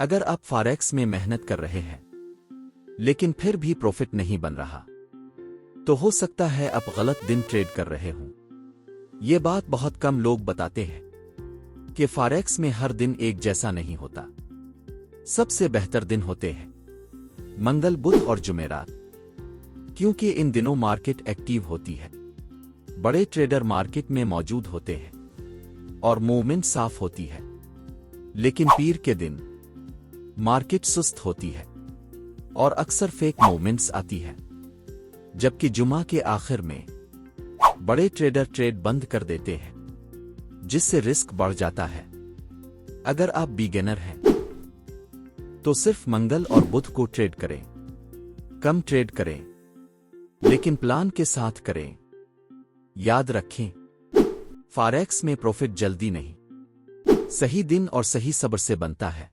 اگر آپ فاریکس میں محنت کر رہے ہیں لیکن پھر بھی پروفٹ نہیں بن رہا تو ہو سکتا ہے آپ غلط دن ٹریڈ کر رہے ہوں۔ یہ بات بہت کم لوگ بتاتے ہیں کہ فاریکس میں ہر دن ایک جیسا نہیں ہوتا۔ سب سے بہتر دن ہوتے ہیں منگل، بدھ اور جمعرات، کیونکہ ان دنوں مارکیٹ ایکٹیو ہوتی ہے، بڑے ٹریڈر مارکیٹ میں موجود ہوتے ہیں اور موومنٹ صاف ہوتی ہے۔ لیکن پیر کے دن مارکیٹ سست ہوتی ہے اور اکثر فیک موومنٹس آتی ہے، جبکہ جمعہ کے آخر میں بڑے ٹریڈر ٹریڈ بند کر دیتے ہیں، جس سے رسک بڑھ جاتا ہے۔ اگر آپ بیگنر ہیں تو صرف منگل اور بدھ کو ٹریڈ کریں، کم ٹریڈ کریں لیکن پلان کے ساتھ کریں۔ یاد رکھیں، فاریکس میں پروفٹ جلدی نہیں، صحیح دن اور صحیح صبر سے بنتا ہے۔